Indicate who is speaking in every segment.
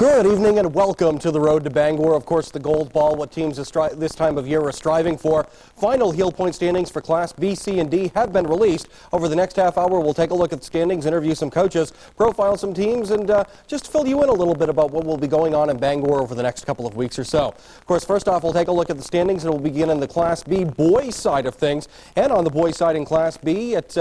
Speaker 1: Good evening and welcome to the road to Bangor. Of course, the gold ball, what teams this time of year are striving for. Final heel point standings for Class B, C, and D have been released. Over the next half hour, we'll take a look at the standings, interview some coaches, profile some teams, and just fill you in a little bit about what will be going on in Bangor over the next couple of weeks or so. Of course, first off, we'll take a look at the standings, and we'll begin in the Class B boys side of things. And on the boys side in Class B, it's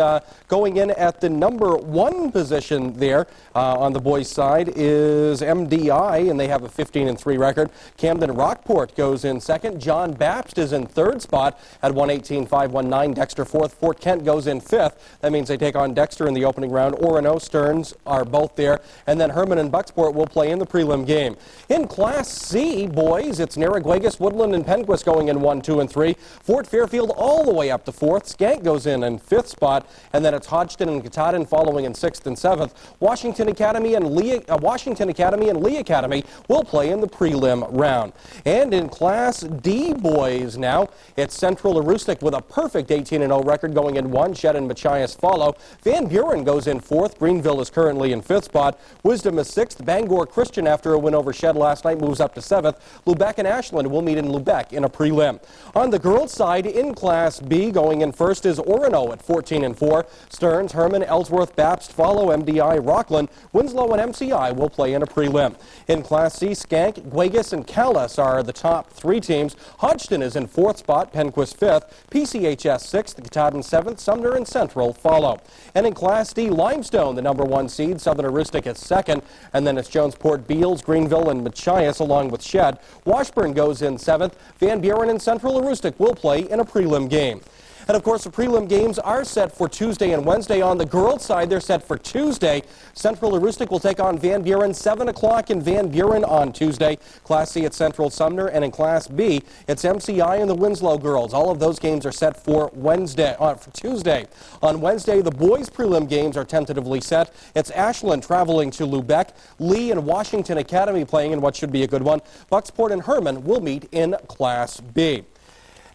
Speaker 1: going in at the number 1 position there on the boys side is MDI, and they have a 15-3 record. Camden Rockport goes in second. John Bapst is in third spot at 118-519. Dexter fourth. Fort Kent goes in fifth. That means they take on Dexter in the opening round. Orono, Stearns are both there. And then Herman and Bucksport will play in the prelim game. In Class C, boys, it's Narragansett, Woodland, and Penquist going in 1, 2, and 3. Fort Fairfield all the way up to fourth. Skank goes in fifth spot. And then it's Hodgson and Katahdin following in 6th and 7th. Washington Academy and Lee Academy will play in the prelim round. And in Class D boys now, it's Central Aroostook with a perfect 18-0 record going in 1. Shed and Machias follow. Van Buren goes in 4th. Greenville is currently in 5th spot. Wisdom is 6th. Bangor Christian, after a win over Shed last night, moves up to 7th. Lubec and Ashland will meet in Lubec in a prelim. On the girls' side in Class B, going in first is Orono at 14-4. Stearns, Herman, Ellsworth, Bapst follow. MDI, Rockland, Winslow, and MCI will play in a prelim. In Class C, Skank, Guagus, and Calais are the top 3 teams. Hodgson is in 4th spot, Penquist 5th, PCHS 6th, Katahdin 7th, Sumner and Central follow. And in Class D, Limestone, the number 1 seed, Southern Aroostook is 2nd, and then it's Jonesport, Beals, Greenville, and Machias along with Shed. Washburn goes in 7th. Van Buren and Central Aroostook will play in a prelim game. And of course, the prelim games are set for Tuesday and Wednesday. On the girls' side, they're set for Tuesday. Central Aroostook will take on Van Buren, 7 o'clock in Van Buren on Tuesday. Class C, it's Central Sumner, and in Class B, it's MCI and the Winslow girls. All of those games are set for Tuesday. On Wednesday, the boys' prelim games are tentatively set. It's Ashland traveling to Lubec. Lee and Washington Academy playing in what should be a good one. Bucksport and Herman will meet in Class B.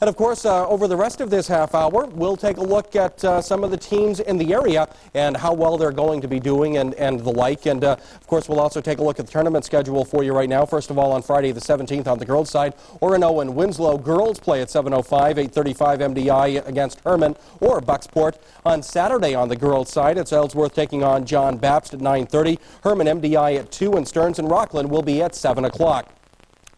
Speaker 1: And of course, over the rest of this half hour, we'll take a look at some of the teams in the area and how well they're going to be doing and the like. And of course, we'll also take a look at the tournament schedule for you right now. First of all, on Friday the 17th on the girls' side, Orono and Winslow girls play at 7:05, 8:35 MDI against Herman or Bucksport. On Saturday on the girls' side, it's Ellsworth taking on John Bapst at 9:30, Herman MDI at 2, and Stearns and Rockland will be at 7 o'clock.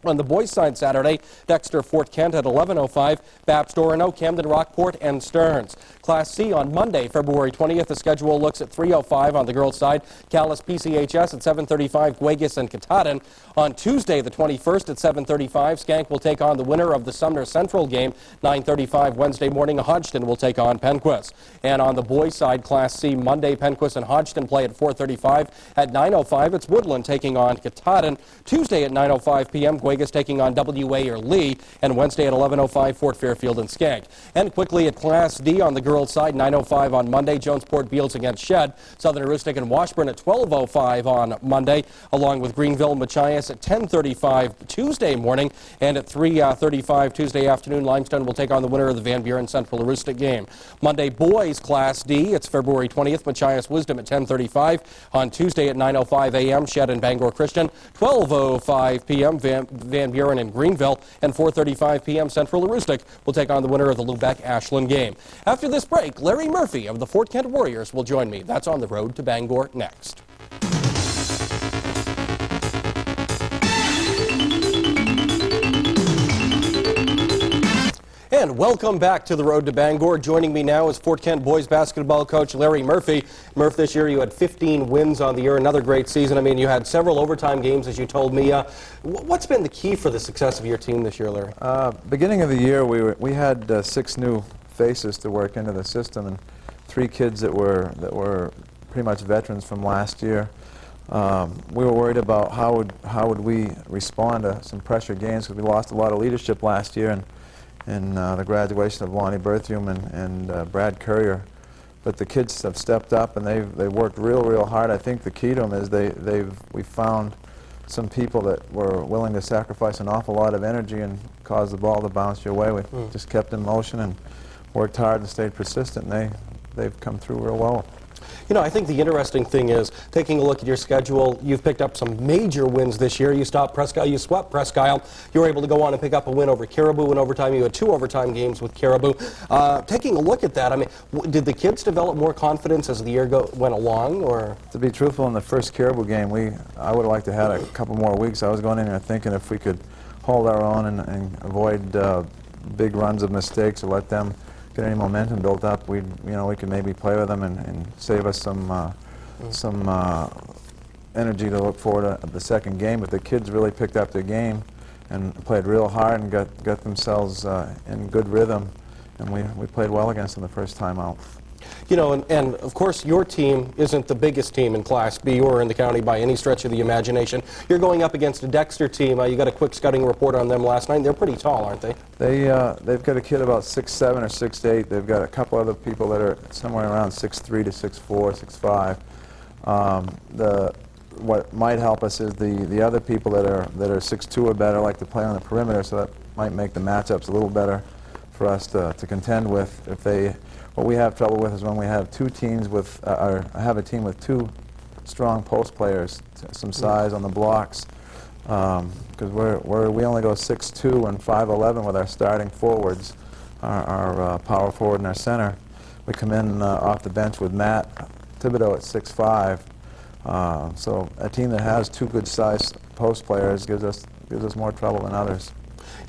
Speaker 1: On the boys' side Saturday, Dexter Fort Kent at 11:05, Bapst Orono, Camden Rockport, and Stearns. Class C on Monday, February 20th, the schedule looks at 3:05 on the girls' side, Calais PCHS at 7:35, Guagus and Katahdin. On Tuesday, the 21st at 7:35, Skank will take on the winner of the Sumner Central game. 9:35 Wednesday morning, Hodgson will take on Penquist. And on the boys' side, Class C, Monday, Penquist and Hodgson play at 4:35. At 9:05, it's Woodland taking on Katahdin. Tuesday at 9:05 p.m., Guagus taking on WA or Lee, and Wednesday at 11:05, Fort Fairfield and Skank. And quickly at Class D on the girls' side, 9:05 on Monday, Jonesport Beals against Shed. Southern Aroostook and Washburn at 12:05 on Monday, along with Greenville and Machias at 10:35 Tuesday morning, and at 3:35 Tuesday afternoon, Limestone will take on the winner of the Van Buren Central Aroostook game. Monday boys Class D, it's February 20th, Machias Wisdom at 10:35. On Tuesday at 9:05 a.m., Shed and Bangor Christian. 12:05 p.m., Van Buren and Greenville, and 4:35 p.m. Central Aroostook will take on the winner of the Lubec-Ashland game. After this break, Larry Murphy of the Fort Kent Warriors will join me. That's on the road to Bangor next. And welcome back to the road to Bangor. Joining me now is Fort Kent boys basketball coach Larry Murphy. Murph, this year you had 15 wins on the year, another great season. I mean, you had several overtime games, as you told me. What's been the key for the success of your team this year, Larry?
Speaker 2: Beginning of the year, we had 6 new faces to work into the system, and 3 kids that were pretty much veterans from last year. We were worried about how would we respond to some pressure games, because we lost a lot of leadership last year, and the graduation of Lonnie Berthium and Brad Courier. But the kids have stepped up, and they've worked real hard. I think the key to them is we found some people that were willing to sacrifice an awful lot of energy and cause the ball to bounce your way. We just kept in motion and worked hard and stayed persistent, and they've come through real well.
Speaker 1: You know, I think the interesting thing is, taking a look at your schedule, you've picked up some major wins this year. You swept Presque Isle. You were able to go on and pick up a win over Caribou in overtime. You had 2 overtime games with Caribou. Taking a look at that, I mean, did the kids develop more confidence as the year went along, or?
Speaker 2: To be truthful, in the first Caribou game, I would have liked to have had a couple more weeks. I was going in there thinking if we could hold our own and avoid big runs of mistakes or let them get any momentum built up, we could maybe play with them and save us some energy to look forward to the second game. But the kids really picked up their game and played real hard and got themselves in good rhythm, and we played well against them the first time out.
Speaker 1: You know, and of course your team isn't the biggest team in Class B or in the county by any stretch of the imagination. You're going up against a Dexter team. You got a quick scouting report on them last night. They're pretty tall, aren't they?
Speaker 2: They've got a kid about 6'7" or 6'8". They've got a couple other people that are somewhere around 6'3" to 6'4", 6'5". What might help us is the other people that are 6'2" or better like to play on the perimeter, so that might make the matchups a little better for us to contend with. What we have trouble with is when we have two teams with, or have a team with 2 strong post players, some size on the blocks, because we only go 6'2" and 5'11" with our starting forwards, our power forward and our center. We come in off the bench with Matt Thibodeau at 6'5", so a team that has 2 good-sized post players gives us more trouble than others.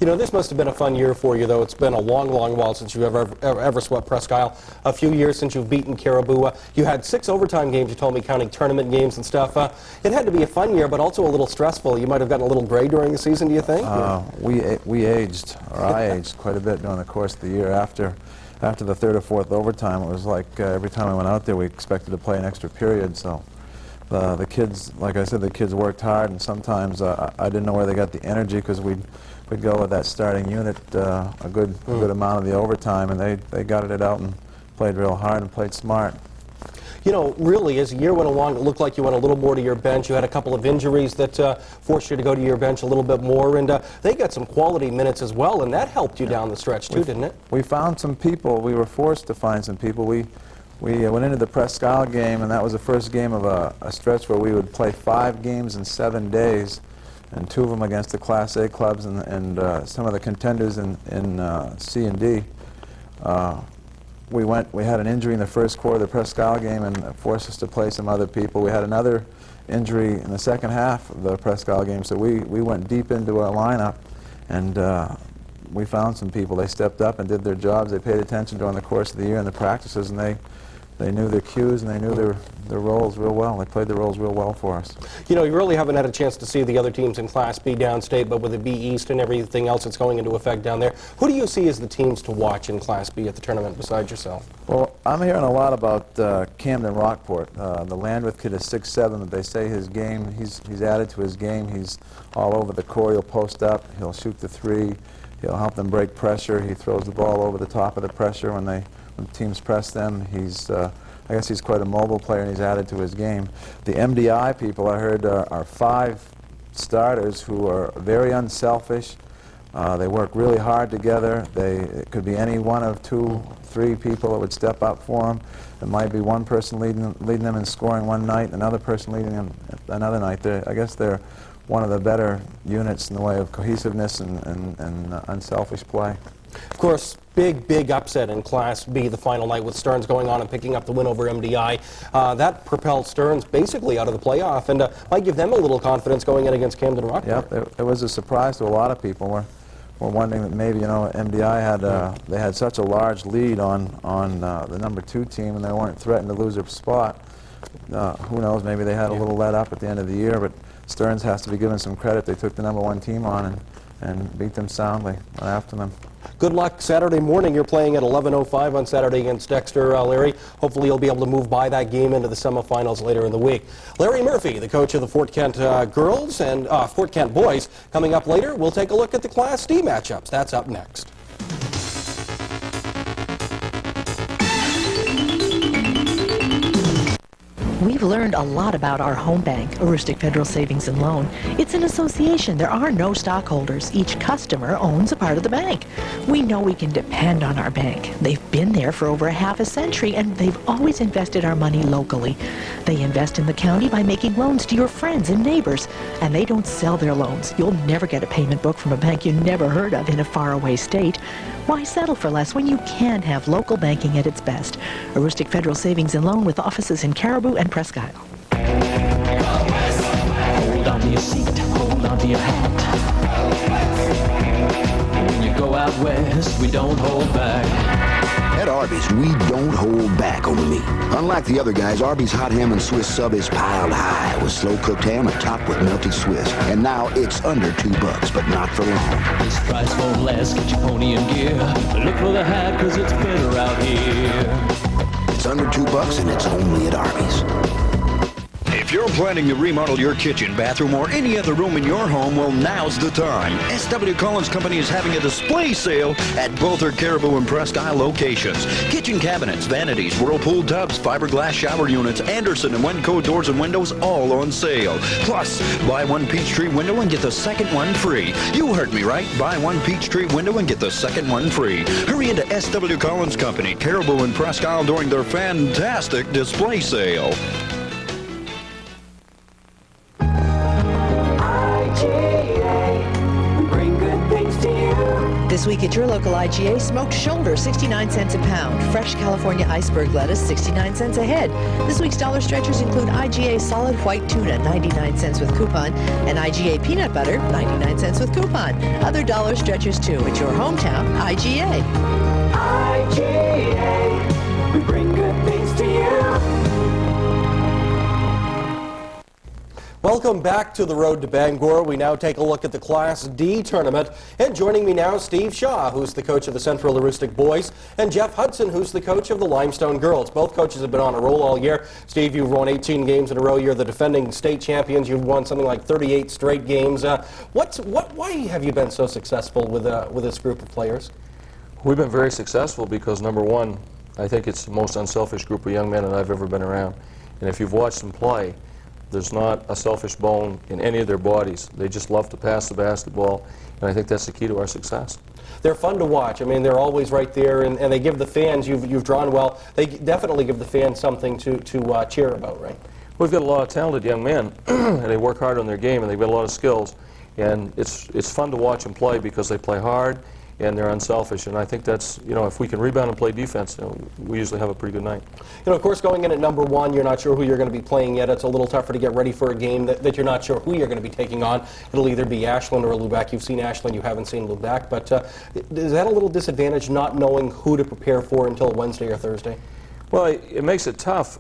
Speaker 1: You know, this must have been a fun year for you, though. It's been a long, long while since you've ever swept Presque Isle. A few years since you've beaten Caribou. You had 6 overtime games, you told me, counting tournament games and stuff. It had to be a fun year, but also a little stressful. You might have gotten a little gray during the season, do you think?
Speaker 2: We aged, or I aged quite a bit during the course of the year. After the 3rd or 4th overtime, it was like every time we went out there, we expected to play an extra period. So the kids, like I said, the kids worked hard, and sometimes I didn't know where they got the energy, because we'd go with that starting unit a good amount of the overtime, and they gutted it out and played real hard and played smart.
Speaker 1: You know, really, as the year went along, it looked like you went a little more to your bench. You had a couple of injuries that forced you to go to your bench a little bit more, and they got some quality minutes as well, and that helped you down the stretch too, didn't it?
Speaker 2: We found some people. We were forced to find some people. We went into the Presque Isle game, and that was the first game of a stretch where we would play 5 games in 7 days, and 2 of them against the Class A clubs and some of the contenders in C and D. We had an injury in the first quarter of the Presque Isle game, and it forced us to play some other people. We had another injury in the second half of the Presque Isle game, so we went deep into our lineup, and we found some people. They stepped up and did their jobs. They paid attention during the course of the year in the practices, and they knew their cues, and they knew their roles real well. They played their roles real well for us.
Speaker 1: You know, you really haven't had a chance to see the other teams in Class B downstate, but with the B East and everything else that's going into effect down there, who do you see as the teams to watch in Class B at the tournament besides yourself?
Speaker 2: Well, I'm hearing a lot about Camden Rockport. The Landreth kid is 6'7", but they say his game, he's added to his game. He's all over the court. He'll post up. He'll shoot the 3. He'll help them break pressure. He throws the ball over the top of the pressure when teams press them. I guess he's quite a mobile player, and he's added to his game. The MDI people, I heard, are 5 starters who are very unselfish. They work really hard together. It could be any one of 2, 3 people that would step up for them. It might be one person leading them in scoring one night, another person leading them another night. I guess they're one of the better units in the way of cohesiveness and unselfish play.
Speaker 1: Of course, big upset in Class B the final night with Stearns going on and picking up the win over MDI. That propelled Stearns basically out of the playoff, and might give them a little confidence going in against Camden Rockport.
Speaker 2: Yeah, it was a surprise to a lot of people. We're wondering that maybe, MDI they had such a large lead on the number 2 team, and they weren't threatened to lose their spot. Who knows? Maybe they had a little let up at the end of the year, but Stearns has to be given some credit. They took the number 1 team on and beat them soundly after them.
Speaker 1: Good luck Saturday morning. You're playing at 11:05 on Saturday against Dexter, Larry. Hopefully you'll be able to move by that game into the semifinals later in the week. Larry Murphy, the coach of the Fort Kent girls and Fort Kent boys, coming up later. We'll take a look at the Class D matchups. That's up next.
Speaker 3: We've learned a lot about our home bank, Aroostook Federal Savings and Loan. It's an association. There are no stockholders. Each customer owns a part of the bank. We know we can depend on our bank. They've been there for over half a century, and they've always invested our money locally. They invest in the county by making loans to your friends and neighbors, and they don't sell their loans. You'll never get a payment book from a bank you never heard of in a faraway state. Why settle for less when you can have local banking at its best? Aroostook Federal Savings and Loan with offices in Caribou and Presque Isle.
Speaker 4: Hold on to your seat, hold on to your hat. When you go out west, we don't hold back.
Speaker 5: At Arby's, we don't hold back over meat. Unlike the other guys, Arby's hot ham and Swiss sub is piled high with slow-cooked ham and topped with melted Swiss. And now it's under $2, but not for long.
Speaker 4: This price won't last, get your pony in gear. Look for the hat, cause it's better out here.
Speaker 5: It's under $2 and it's only at Arby's.
Speaker 6: If you're planning to remodel your kitchen, bathroom, or any other room in your home, well, now's the time. S.W. Collins Company is having a display sale at both their Caribou and Presque Isle locations. Kitchen cabinets, vanities, Whirlpool tubs, fiberglass shower units, Anderson and Wenco doors and windows, all on sale. Plus, buy one Peachtree window and get the second one free. You heard me right. Buy one Peachtree window and get the second one free. Hurry into S.W. Collins Company, Caribou and Presque Isle during their fantastic display sale.
Speaker 3: This week at your local IGA, smoked shoulder, 69 cents a pound. Fresh California iceberg lettuce, 69 cents a head. This week's dollar stretchers include IGA solid white tuna, 99 cents with coupon, and IGA peanut butter, 99 cents with coupon. Other dollar stretchers too at your hometown IGA.
Speaker 4: IGA, we bring good things to you.
Speaker 1: Welcome back to the Road to Bangor. We now take a look at the Class D tournament. And joining me now, Steve Shaw, who's the coach of the Central Aroostook boys, and Jeff Hudson, who's the coach of the Limestone girls. Both coaches have been on a roll all year. Steve, you've won 18 games in a row. You're the defending state champions. You've won something like 38 straight games. Why have you been so successful with this group of players?
Speaker 7: We've been very successful because, number one, I think it's the most unselfish group of young men that I've ever been around. And if you've watched them play, there's not a selfish bone in any of their bodies. They just love to pass the basketball, and I think that's the key to our success.
Speaker 1: They're fun to watch. I mean, they're always right there, and they give the fans, you've drawn well, they definitely give the fans something to cheer about, right?
Speaker 7: We've got a lot of talented young men, and they work hard on their game, and they've got a lot of skills, and it's fun to watch them play because they play hard, and they're unselfish, and I think that's, you know, if we can rebound and play defense, you know, we usually have a pretty good night.
Speaker 1: You know, of course, going in at number one, you're not sure who you're going to be playing yet. It's a little tougher to get ready for a game that you're not sure who you're going to be taking on. It'll either be Ashland or Lubec. You've seen Ashland, you haven't seen Lubec, but is that a little disadvantage, not knowing who to prepare for until Wednesday or Thursday?
Speaker 7: Well, it makes it tough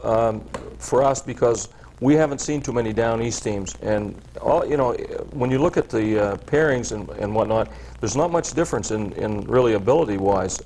Speaker 7: for us because we haven't seen too many down east teams, and you know, when you look at the pairings and whatnot, there's not much difference in really ability-wise.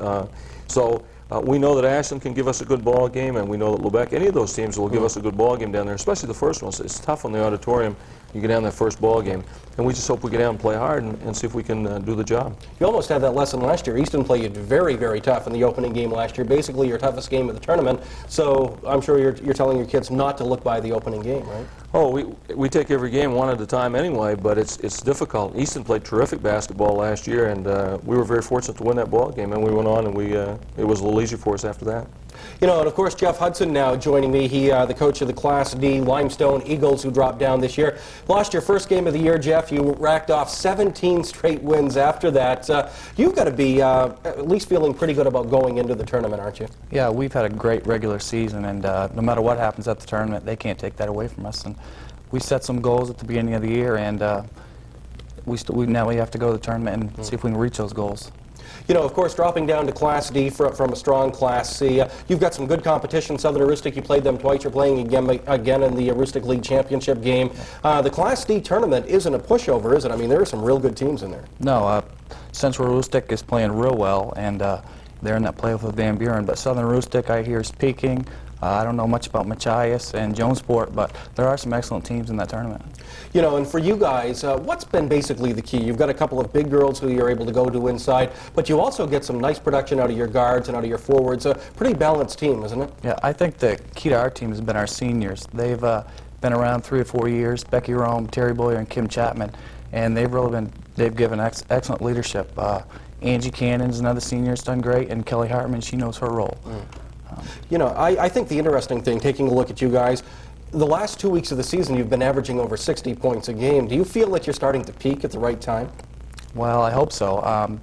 Speaker 7: So we know that Ashland can give us a good ball game, and we know that Lubec, any of those teams will give us a good ball game down there, especially the first ones. It's tough on the auditorium. You get down that first ball game, and we just hope we get down and play hard and see if we can do the job. You
Speaker 1: almost had that lesson last year. Easton played you very, very tough in the opening game last year, basically your toughest game of the tournament. So I'm sure you're telling your kids not to look by the opening game, right? Oh, we take every game one at a time anyway, but it's difficult. Easton played terrific basketball last year, and we were very fortunate to win that ball game, and we went on, and it was a little easier for us after that. You know, and of course, Jeff Hudson now joining me. He, the coach of the Class D Limestone Eagles, who dropped down this year. Lost your first game of the year, Jeff. You racked off 17 straight wins after that. You've got to be at least feeling pretty good about going into the tournament, aren't you?
Speaker 8: Yeah, we've had a great regular season, and no matter what happens at the tournament, they can't take that away from us. And we set some goals at the beginning of the year, and now we have to go to the tournament and see if we can reach those goals. You know, of course, dropping down to Class D from a strong Class C, you've got some good competition. Southern Aroostook, you played them twice. You're playing again in the Aroostook League Championship game. The Class D tournament isn't a pushover, is it? I mean, there are some real good teams in there. No, Central Aroostook is playing real well, and they're in that playoff with Van Buren. But Southern Aroostook, I hear, is peaking. I don't know much about Machias and Jonesport, but there are some excellent teams in that tournament.
Speaker 1: You know, and for you guys, what's been basically the key? You've got a couple of big girls who you're able to go to inside, but you also get some nice production out of your guards and out of your forwards. A pretty balanced team, isn't it?
Speaker 8: Yeah, I think the key to our team has been our seniors. They've been around 3 or 4 years. Becky Rome, Terry Boyer, and Kim Chapman, and they've given excellent leadership. Angie Cannon's another senior, has done great, and Kelly Hartman, she knows her role.
Speaker 1: You know, I think the interesting thing, taking a look at you guys, the last 2 weeks of the season you've been averaging over 60 points a game. Do you feel that you're starting to peak at the right time?
Speaker 8: Well, I hope so.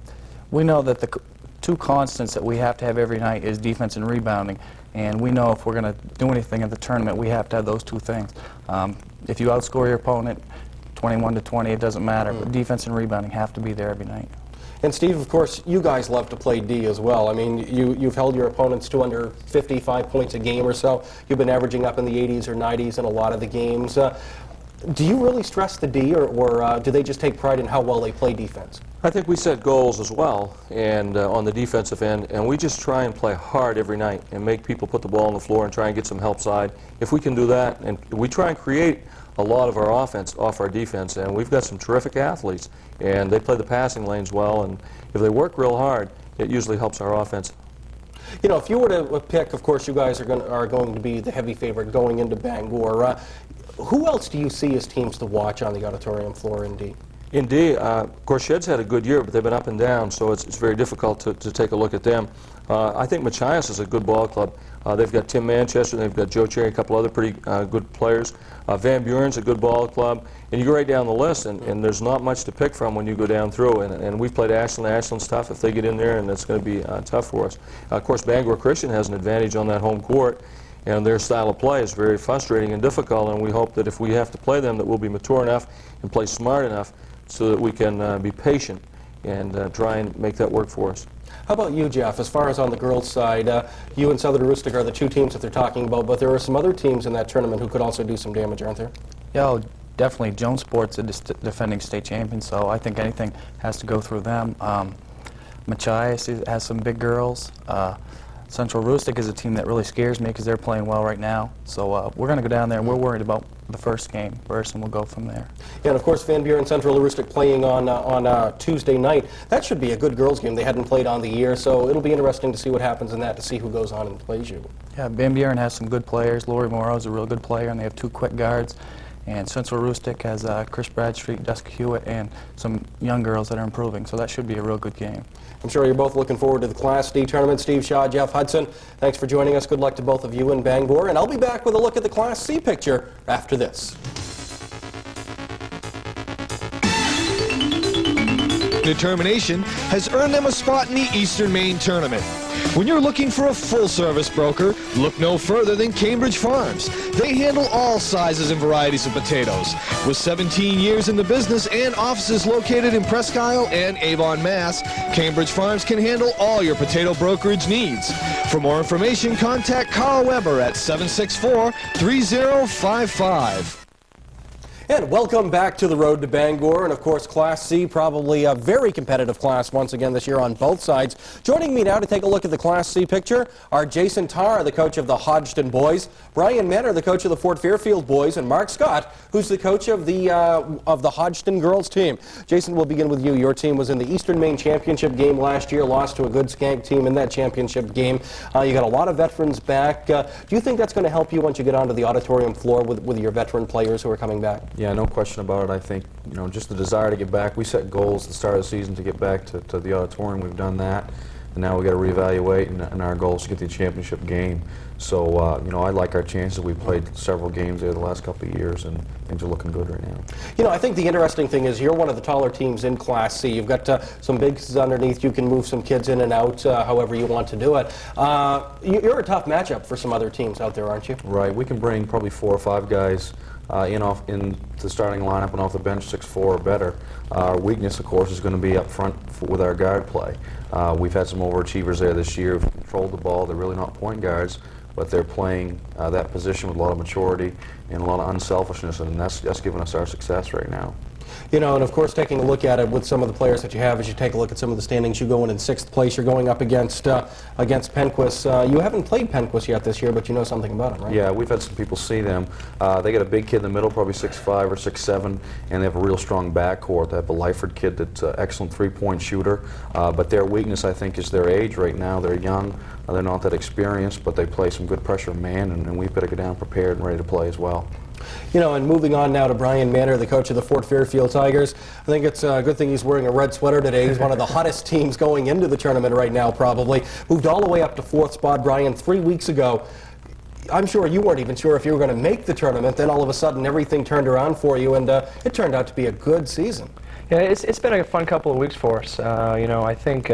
Speaker 8: We know that the two constants that we have to have every night is defense and rebounding, and we know if we're going to do anything at the tournament, we have to have those two things. If you outscore your opponent 21-20, it doesn't matter, but defense and rebounding have to be there every night.
Speaker 1: And Steve, of course, you guys love to play D as well. I mean, you've held your opponents to under 55 points a game or so. You've been averaging up in the 80s or 90s in a lot of the games. Do you really stress the D, or do they just take pride in how well they play defense?
Speaker 7: I think we set goals as well, and on the defensive end, and we just try and play hard every night and make people put the ball on the floor and try and get some help side. If we can do that, and we try and create a lot of our offense off our defense, and we've got some terrific athletes, and they play the passing lanes well, and if they work real hard, it usually helps our offense.
Speaker 1: You know, if you were to pick, of course, you guys are going to be the heavy favorite going into Bangor. Who else do you see as teams to watch on the auditorium floor in D?
Speaker 7: In D, of course, Shed's had a good year, but they've been up and down, so it's very difficult to take a look at them. I think Machias is a good ball club. They've got Tim Manchester, they've got Joe Cherry, a couple other pretty good players. Van Buren's a good ball club, and you go right down the list, and there's not much to pick from when you go down through. And we've played Ashland. Ashland's tough if they get in there, and it's going to be tough for us. Of course, Bangor Christian has an advantage on that home court, and their style of play is very frustrating and difficult, and we hope that if we have to play them, that we'll be mature enough and play smart enough so that we can be patient and try and make that work for us.
Speaker 1: How about you, Jeff? As far as on the girls' side, you and Southern Aroostook are the two teams that they're talking about, but there are some other teams in that tournament who could also do some damage, aren't there?
Speaker 8: Yeah, oh, definitely. Jonesport's a defending state champion, so I think anything has to go through them. Machias has some big girls. Central Aroostook is a team that really scares me because they're playing well right now. So we're going to go down there, and we're worried about the first game first, and we'll go from there.
Speaker 1: Yeah, and of course, Van Buren Central Aroostook playing on Tuesday night. That should be a good girls' game. They hadn't played on the year, so it'll be interesting to see what happens in that, to see who goes on and plays you.
Speaker 8: Yeah, Van Buren has some good players. Lori Morrow's a real good player, and they have two quick guards. And Central Aroostook has Chris Bradstreet, Dusk Hewitt, and some young girls that are improving, so that should be a real good game.
Speaker 1: I'm sure you're both looking forward to the Class D tournament. Steve Shaw, Jeff Hudson, thanks for joining us. Good luck to both of you in Bangor, and I'll be back with a look at the Class C picture after this.
Speaker 9: Determination has earned them a spot in the Eastern Maine Tournament. When you're looking for a full-service broker, look no further than Cambridge Farms. They handle all sizes and varieties of potatoes. With 17 years in the business and offices located in Presque Isle and Avon, Mass., Cambridge Farms can handle all your potato brokerage needs. For more information, contact Carl Weber at 764-3055.
Speaker 1: And welcome back to the road to Bangor, and of course Class C, probably a very competitive class once again this year on both sides. Joining me now to take a look at the Class C picture are Jason Tarr, the coach of the Hodgson boys, Brian Menner, the coach of the Fort Fairfield boys, and Mark Scott, who's the coach of the Hodgson girls team. Jason, we'll begin with you. Your team was in the Eastern Maine Championship game last year, lost to a good Skank team in that championship game. You got a lot of veterans back. Do you think that's going to help you once you get onto the auditorium floor with your veteran players who are coming back?
Speaker 10: Yeah, no question about it. I think, you know, just the desire to get back. We set goals at the start of the season to get back to the auditorium. We've done that, and now we've got to reevaluate, and our goal is to get the championship game. So, you know, I like our chances. We played several games there the last couple of years, and things are looking good right now.
Speaker 1: You know, I think the interesting thing is you're one of the taller teams in Class C. You've got some bigs underneath. You can move some kids in and out however you want to do it. You're a tough matchup for some other teams out there, aren't you?
Speaker 10: Right. We can bring probably 4 or 5 guys in the starting lineup and off the bench, 6'4" or better. Our weakness, of course, is going to be up front with our guard play. We've had some overachievers there this year who've controlled the ball. They're really not point guards, but they're playing that position with a lot of maturity and a lot of unselfishness, and that's given us our success right now.
Speaker 1: You know, and of course, taking a look at it with some of the players that you have, as you take a look at some of the standings, you go in 6th place. You're going up against Penquist. You haven't played Penquist yet this year, but you know something about them, right?
Speaker 10: Yeah, we've had some people see them. They got a big kid in the middle, probably 6'5" or 6'7", and they have a real strong backcourt. They have a Lyford kid that's an excellent three-point shooter, but their weakness, I think, is their age right now. They're young, they're not that experienced, but they play some good pressure man, and we've got to go down prepared and ready to play as well.
Speaker 1: You know, and moving on now to Brian Manor, the coach of the Fort Fairfield Tigers. I think it's a good thing he's wearing a red sweater today. He's one of the hottest teams going into the tournament right now, probably. Moved all the way up to 4th spot, Brian, 3 weeks ago. I'm sure you weren't even sure if you were going to make the tournament. Then all of a sudden everything turned around for you, and it turned out to be a good season.
Speaker 11: Yeah, it's been a fun couple of weeks for us. You know, I think,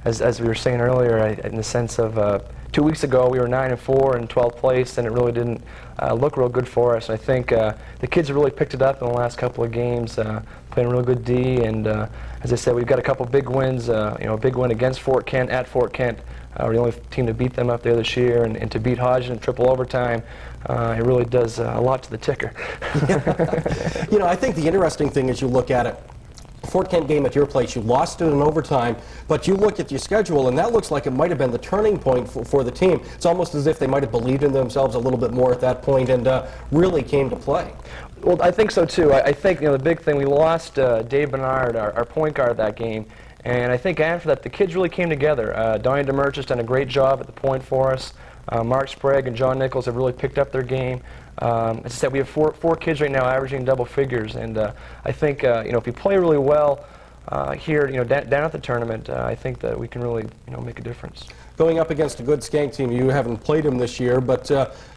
Speaker 11: as we were saying earlier, in the sense of 2 weeks ago we were 9-4 in 12th place, and it really didn't look real good for us. I think the kids have really picked it up in the last couple of games, playing a real good D, and as I said, we've got a couple big wins. You know, a big win against Fort Kent at Fort Kent. We're the only team to beat them up there this year, and to beat Hodgson in triple overtime, it really does a lot to the ticker.
Speaker 1: You know, I think the interesting thing is you look at it. Fort Kent game at your place, you lost it in overtime, but you look at your schedule, and that looks like it might have been the turning point for the team. It's almost as if they might have believed in themselves a little bit more at that point and really came to play.
Speaker 11: Well, I think so too. I think, you know, the big thing, we lost Dave Bernard, our point guard, that game, and I think after that the kids really came together. Donnie DeMerch has done a great job at the point for us. Mark Sprague and John Nichols have really picked up their game. As I said, we have four kids right now averaging double figures, and I think, you know, if we play really well here, you know, down at the tournament, I think that we can really, you know, make a difference.
Speaker 1: Going up against a good Skank team, you haven't played them this year, but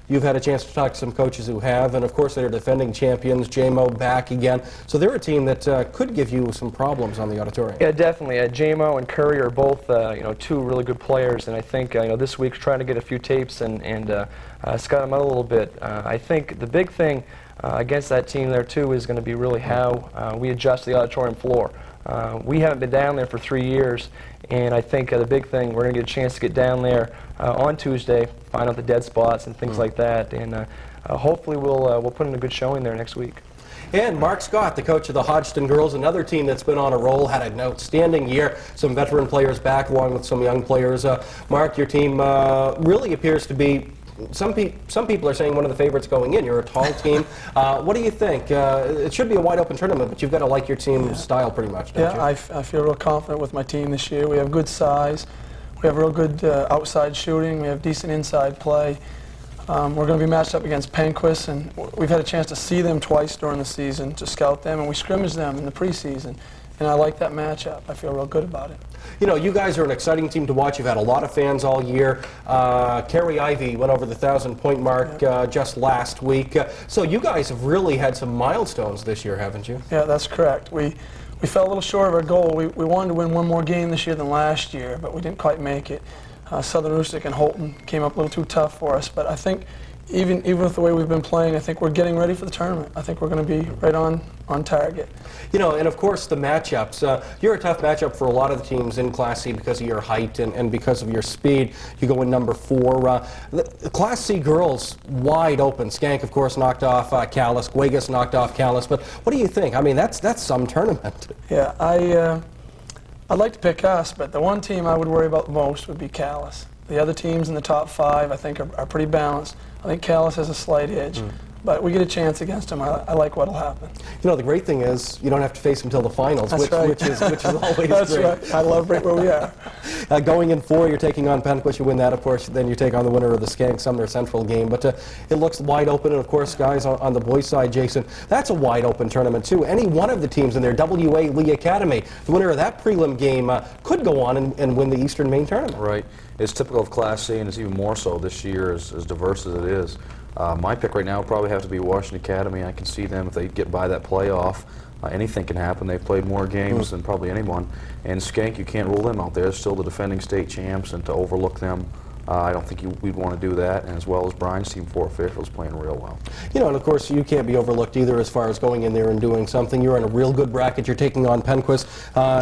Speaker 1: you've had a chance to talk to some coaches who have, and of course they're defending champions, JMO back again. So they're a team that could give you some problems on the auditorium.
Speaker 11: Yeah, definitely. JMO and Curry are both, you know, two really good players, and I think, you know, this week's trying to get a few tapes and scout them out a little bit. I think the big thing against that team there too is going to be really how we adjust the auditorium floor. We haven't been down there for 3 years, and I think the big thing, we're going to get a chance to get down there on Tuesday, find out the dead spots and things like that, and hopefully we'll put in a good showing there next week.
Speaker 1: And Mark Scott, the coach of the Hodgson girls, another team that's been on a roll, had an outstanding year. Some veteran players back along with some young players. Mark, your team really appears to be, some people are saying, one of the favorites going in. You're a tall team. What do you think? It should be a wide open tournament, but you've got to like your team's style pretty much, don't you?
Speaker 12: I feel real confident with my team this year. We have good size. We have real good outside shooting. We have decent inside play. We're going to be matched up against Penquist, and we've had a chance to see them twice during the season, to scout them, and we scrimmaged them in the preseason. And I like that matchup. I feel real good about it.
Speaker 1: You know, you guys are an exciting team to watch. You've had a lot of fans all year. Carrie Ivy went over the 1,000-point mark just last week. So you guys have really had some milestones this year, haven't you?
Speaker 12: Yeah, that's correct. We fell a little short of our goal. We wanted to win one more game this year than last year, but we didn't quite make it. Southern Rustic and Holton came up a little too tough for us, but I think even with the way we've been playing, I think we're getting ready for the tournament. I think we're going to be right on target.
Speaker 1: You know, and of course the matchups. You're a tough matchup for a lot of the teams in Class C because of your height and because of your speed. You go in number 4. The Class C girls, wide open. Skank, of course, knocked off Callis. Guegas knocked off Callis. But what do you think? I mean, that's some tournament.
Speaker 12: Yeah, I'd like to pick us, but the one team I would worry about the most would be Callis. The other teams in the top 5, I think, are pretty balanced. I think Callis has a slight edge, but we get a chance against them. I like what'll happen.
Speaker 1: You know, the great thing is you don't have to face them until the finals,
Speaker 12: which is
Speaker 1: always
Speaker 12: That's
Speaker 1: great.
Speaker 12: Right. I love right where we are.
Speaker 1: Going in 4, you're taking on Penquist. You win that, of course. Then you take on the winner of the Skank Sumner Central game. But it looks wide open. And, of course, guys, on the boys' side, Jason, that's a wide open tournament, too. Any one of the teams in there, WA Lee Academy, the winner of that prelim game could go on and win the Eastern Maine Tournament.
Speaker 10: Right. It's typical of Class C, and it's even more so this year, as diverse as it is. My pick right now would probably have to be Washington Academy. I can see them, if they get by that playoff, anything can happen. They've played more games than probably anyone. And Skank, you can't rule them out. They're still the defending state champs, and to overlook them, I don't think we'd want to do that, and as well as Brian's team, Fort Fairfield's playing real well. You
Speaker 1: know, and of course, you can't be overlooked either as far as going in there and doing something. You're in a real good bracket. You're taking on Penquist.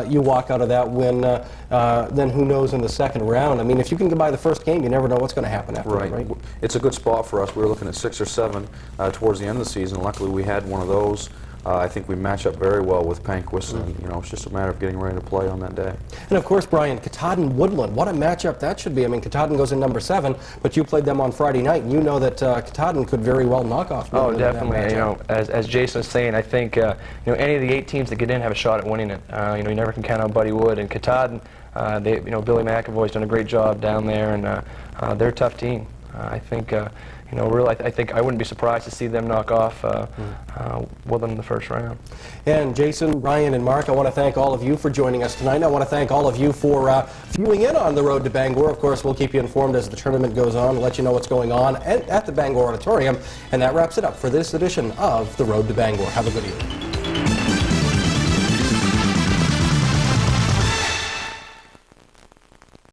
Speaker 1: You walk out of that win, then who knows in the second round. I mean, if you can get by the first game, you never know what's going to happen after that, right?
Speaker 10: It's a good spot for us. We were looking at 6 or 7 towards the end of the season. Luckily, we had one of those. I think we match up very well with Panquist, and you know, it's just a matter of getting ready to play on that day.
Speaker 1: And of course, Brian, Katahdin-Woodland, what a matchup that should be. I mean, Katahdin goes in number 7, but you played them on Friday night, and you know that Katahdin could very well knock off.
Speaker 11: Oh, definitely. You know, as Jason was saying, I think you know, any of the 8 teams that get in have a shot at winning it. You know, you never can count on Buddy Wood and Katahdin. You know, Billy McAvoy's done a great job down there, and they're a tough team. I think. You know, really, I think I wouldn't be surprised to see them knock off Woodland in the first round.
Speaker 1: And Jason, Ryan, and Mark, I want to thank all of you for joining us tonight. I want to thank all of you for viewing in on the road to Bangor. Of course, we'll keep you informed as the tournament goes on, let you know what's going on at the Bangor Auditorium. And that wraps it up for this edition of the Road to Bangor. Have a good evening.